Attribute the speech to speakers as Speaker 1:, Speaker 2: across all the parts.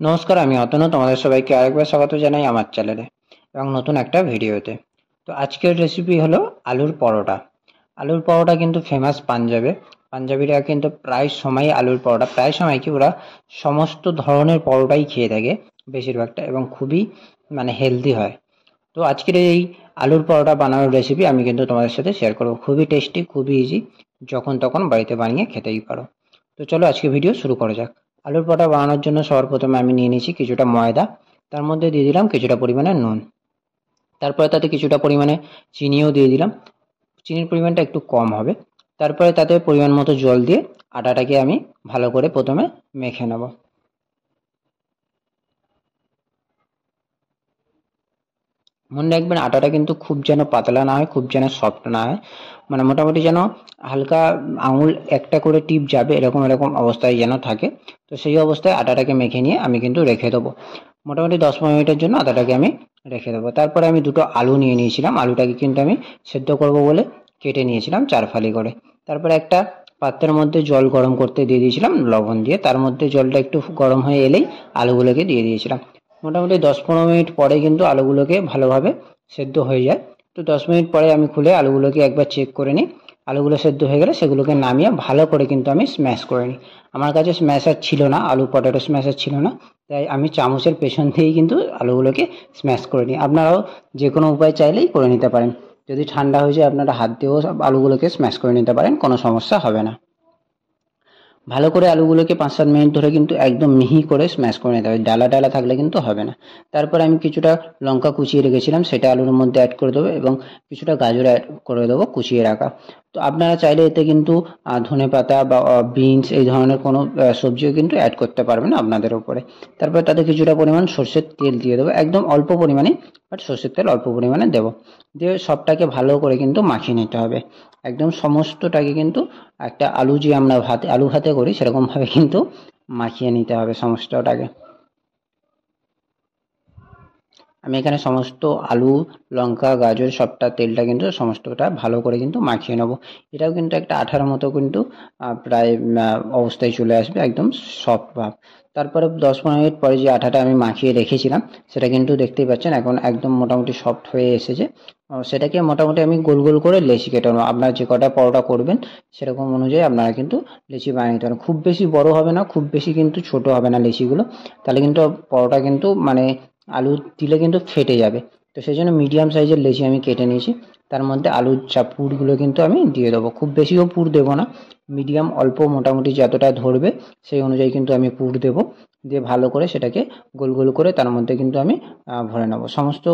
Speaker 1: নমস্কার, আমি অতনু। তোমাদের সবাইকে আরেকবার স্বাগত জানাই আমার চ্যানেলে এবং নতুন একটা ভিডিওতে। তো আজকের রেসিপি হলো আলুর পরোটা। আলুর পরোটা কিন্তু ফেমাস পাঞ্জাবে। পাঞ্জাবিরা কিন্তু প্রায় সময় আলুর পরোটা, প্রায় সময় কি ওরা সমস্ত ধরনের পরোটাই খেয়ে থাকে বেশিরভাগটা, এবং খুবই হেলদি হয়। তো আজকের এই আলুর পরোটা বানানোর রেসিপি আমি কিন্তু তোমাদের সাথে শেয়ার করবো। খুবই টেস্টি, খুবই ইজি, যখন তখন বাড়িতে বানিয়ে খেতেই পারো। তো চলো আজকে ভিডিও শুরু করা যাক। আলুর পরোটা বানানোর জন্য সবার প্রথমে আমি নিয়ে নিয়েছি কিছুটা ময়দা। তার মধ্যে দিয়ে দিলাম কিছুটা পরিমাণে নুন। তারপরে তাতে কিছুটা পরিমাণে চিনিও দিয়ে দিলাম। চিনির পরিমাণটা একটু কম হবে। তারপরে তাতে পরিমাণ মতো জল দিয়ে আটাটাকে আমি ভালো করে প্রথমে মেখে নেব। মনে রাখবেন, আটাটা কিন্তু খুব যেন পাতলা না হয়, খুব যেন সফট না হয়, মোটামুটি যেন হালকা আঙুল একটা করে টিপ যাবে এরকম এরকম অবস্থায় যেন থাকে। তো সেই অবস্থায় আটাটাকে মেখে নিয়ে আমি কিন্তু রেখে দেবো। মোটামুটি 10-15 মিনিটের জন্য আটাটাকে আমি রেখে দেবো। তারপরে আমি দুটো আলু নিয়ে নিয়েছিলাম। আলুটাকে কিন্তু আমি সেদ্ধ করব বলে কেটে নিয়েছিলাম 4 ফালি করে। তারপরে একটা পাত্রের মধ্যে জল গরম করতে দিয়ে দিয়েছিলাম লবণ দিয়ে। তার মধ্যে জলটা একটু গরম হয়ে এলেই আলুগুলোকে দিয়ে দিয়েছিলাম। মোটামুটি 10-15 মিনিট পরে কিন্তু আলুগুলোকে ভালোভাবে সেদ্ধ হয়ে যায়। তো 10 মিনিট পরে আমি খুলে আলুগুলোকে একবার চেক করে নিই। আলুগুলো সেদ্ধ হয়ে গেলে সেগুলোকে নামিয়ে ভালো করে কিন্তু আমি স্ম্যাশ করে নিই। আমার কাছে স্ম্যাশার ছিল না, আলু পটেটো স্ম্যাশার ছিল না, তাই আমি চামচের পেছন দিয়েই কিন্তু আলুগুলোকে স্ম্যাশ করে নিই। আপনারাও যে কোনো উপায় চাইলেই করে নিতে পারেন। যদি ঠান্ডা হয়ে যায় আপনারা হাত দিয়েও আলুগুলোকে স্ম্যাশ করে নিতে পারেন, কোনো সমস্যা হবে না। ভালো করে আলুগুলোকে 5-7 মিনিট ধরে কিন্তু একদম মিহি করে স্ম্যাশ করে নিতে হবে, ডালা ডালা থাকলে কিন্তু হবে না। তারপর আমি কিছুটা লঙ্কা কুচিয়ে রেখেছিলাম, সেটা আলুর মধ্যে অ্যাড করে দেবো এবং কিছুটা গাজর অ্যাড করে দেবো কুচিয়ে রাখা। তো আপনারা চাইলে এতে কিন্তু ধনে পাতা বা বিনস এই ধরনের কোনো সবজিও কিন্তু অ্যাড করতে পারবেন আপনাদের উপরে। তারপর তাতে কিছুটা পরিমাণ সর্ষের তেল দিয়ে দেবো, একদম অল্প পরিমাণে, বাট সর্ষের তেল অল্প পরিমাণে দেবো। দিয়ে সবটাকে ভালো করে কিন্তু মাখিয়ে নিতে হবে, একদম সমস্তটাকে কিন্তু একটা আলু যে আমরা আলু ভাতে করি সেরকমভাবে কিন্তু মাখিয়ে নিতে হবে সমস্তটাকে। আমি এখানে সমস্ত আলু, লঙ্কা, গাজর সবটা তেলটা কিন্তু সমস্তটা ভালো করে কিন্তু মাখিয়ে নেবো। এটাও কিন্তু একটা আঠার মতো কিন্তু প্রায় অবস্থায় চলে আসবে, একদম সফট ভাব। তারপরে 10-15 মিনিট পরে যে আঠাটা আমি মাখিয়ে রেখেছিলাম সেটা কিন্তু দেখতেই পাচ্ছেন এখন একদম মোটামুটি সফট হয়ে এসেছে। সেটাকে মোটামুটি আমি গোল গোল করে লেচি কেটে নেবো। আপনারা যে কটা পরোটা করবেন সেরকম অনুযায়ী আপনারা কিন্তু লেচি বানিয়ে নিতে পারেন। খুব বেশি বড় হবে না, খুব বেশি কিন্তু ছোট হবে না লেচিগুলো, তাহলে কিন্তু পরোটা কিন্তু আলু দিলে কিন্তু ফেটে যাবে। তো সেই জন্য মিডিয়াম সাইজের লেচি আমি কেটে নিয়েছি। তার মধ্যে আলুর পুরগুলো কিন্তু আমি দিয়ে দেবো। খুব বেশিও পুর দেবো না, মিডিয়াম অল্প মোটামুটি যতটা ধরবে সেই অনুযায়ী কিন্তু আমি পুর দেবো। দিয়ে ভালো করে সেটাকে গোল গোল করে তার মধ্যে কিন্তু আমি ভরে নেবো। সমস্ত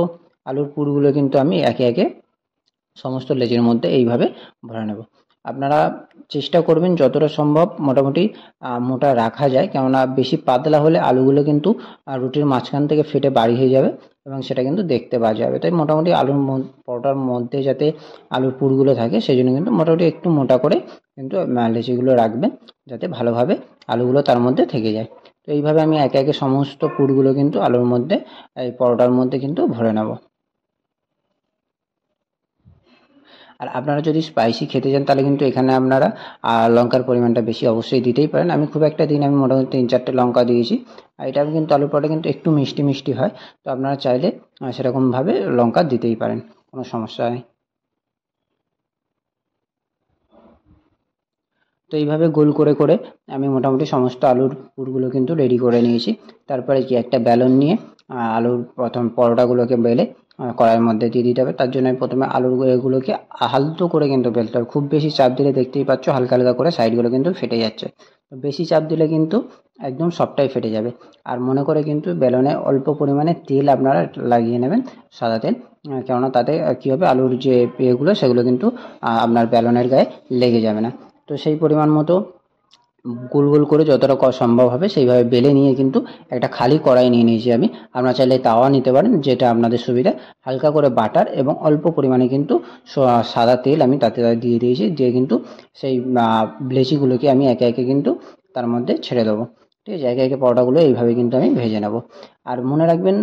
Speaker 1: আলুর পুরগুলো কিন্তু আমি একে একে সমস্ত লেচির মধ্যে এইভাবে ভরে নেব। আপনারা চেষ্টা করবেন যতটা সম্ভব মোটামুটি মোটা রাখা যায়, কেননা বেশি পাতলা হলে আলুগুলো কিন্তু রুটির মাঝখান থেকে ফেটে বাড়ি হয়ে যাবে এবং সেটা কিন্তু দেখতে বাজে হবে। তাই মোটামুটি পরোটার মধ্যে যাতে আলুর পুরগুলো থাকে সেই জন্য কিন্তু মোটামুটি একটু মোটা করে কিন্তু লেচিগুলো রাখবেন, যাতে ভালোভাবে আলুগুলো তার মধ্যে থেকে যায়। তো এইভাবে আমি একে একে সমস্ত পুরগুলো কিন্তু আলুর মধ্যে, এই পরোটার মধ্যে কিন্তু ভরে নেব। আর আপনারা যদি স্পাইসি খেতে চান তাহলে কিন্তু এখানে আপনারা লঙ্কার পরিমাণটা বেশি অবশ্যই দিতেই পারেন। আমি খুব একটা দিন, আমি মোটামুটি 3-4টে লঙ্কা দিয়েছি। আর এটা কিন্তু আলুর পরোটা কিন্তু একটু মিষ্টি মিষ্টি হয়। তো আপনারা চাইলে সেরকমভাবে লঙ্কা দিতেই পারেন, কোনো সমস্যা নেই। তো এইভাবে গোল করে করে আমি মোটামুটি সমস্ত আলুর পুরগুলো কিন্তু রেডি করে নিয়েছি। তারপরে কি একটা বেলন নিয়ে আলুর প্রথম পরোটাগুলোকে বেলে কড়াইয়ের মধ্যে দিয়ে দিতে হবে। তার জন্য আমি প্রথমে আলুর এগুলোকে হালতো করে কিন্তু বেলতে হবে। খুব বেশি চাপ দিলে দেখতেই পাচ্ছ হালকা হালকা করে সাইডগুলো কিন্তু ফেটে যাচ্ছে। তো বেশি চাপ দিলে কিন্তু একদম সবটাই ফেটে যাবে। আর মনে করে কিন্তু বেলনে অল্প পরিমাণে তেল আপনারা লাগিয়ে নেবেন, সাদা তেল। কেননা তাতে কী হবে, আলুর যে এগুলো সেগুলো কিন্তু আপনার বেলনের গায়ে লেগে যাবে না। তো সেই পরিমাণ মতো গোল গোল করে যতটা সম্ভব হবে সেইভাবে বেলে নিয়ে কিন্তু একটা খালি কড়াই নিয়ে নিয়েছি আমি। আপনারা চাইলে তাওয়া নিতে পারেন, যেটা আপনাদের সুবিধা। হালকা করে বাটার এবং অল্প পরিমাণে কিন্তু সাদা তেল আমি তাতে দিয়ে দিয়েছি। দিয়ে কিন্তু সেই লেচিগুলোকে আমি একে একে কিন্তু তার মধ্যে ছেড়ে দেবো। ঠিক আছে, একে একে পরোটাগুলো এইভাবে কিন্তু আমি ভেজে নেব। আর মনে রাখবেন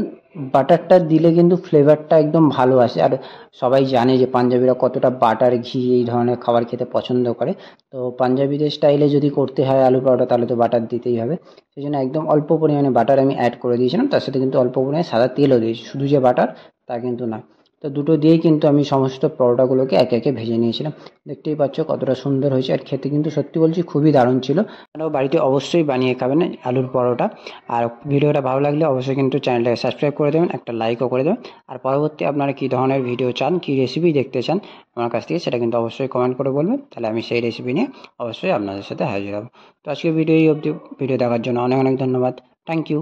Speaker 1: বাটারটা দিলে কিন্তু ফ্লেভারটা একদম ভালো আসে। আর সবাই জানে যে পাঞ্জাবিরা কতটা বাটার, ঘি এই ধরনের খাবার খেতে পছন্দ করে। তো পাঞ্জাবিদের স্টাইলে যদি করতে হয় আলু পরোটা তাহলে তো বাটার দিতেই হবে। সেই জন্য একদম অল্প পরিমাণে বাটার আমি অ্যাড করে দিয়েছিলাম, তার সাথে কিন্তু অল্প পরিমাণে সাদা তেলও দিয়েছি, শুধু যে বাটার তা কিন্তু না। তো দুটো দিয়েই কিন্তু আমি সমস্ত পরোটাগুলোকে একে একে ভেজে নিয়েছিলাম। দেখতেই পাচ্ছ কতটা সুন্দর হয়েছে, আর খেতে কিন্তু সত্যি বলছি খুবই দারুণ ছিল। আপনারাও বাড়িতে অবশ্যই বানিয়ে খাবেন আলুর পরোটা। আর ভিডিওটা ভালো লাগলে অবশ্যই কিন্তু চ্যানেলটাকে সাবস্ক্রাইব করে দেবেন, একটা লাইকও করে দেবেন। আর পরবর্তী আপনারা কী ধরনের ভিডিও চান, কী রেসিপি দেখতে চান আমার কাছ থেকে, সেটা কিন্তু অবশ্যই কমেন্ট করে বলবেন, তাহলে আমি সেই রেসিপি নিয়ে অবশ্যই আপনাদের সাথে হাজির হব। তো আজকে ভিডিও এই অবধি। ভিডিও দেখার জন্য অনেক অনেক ধন্যবাদ। Thank you.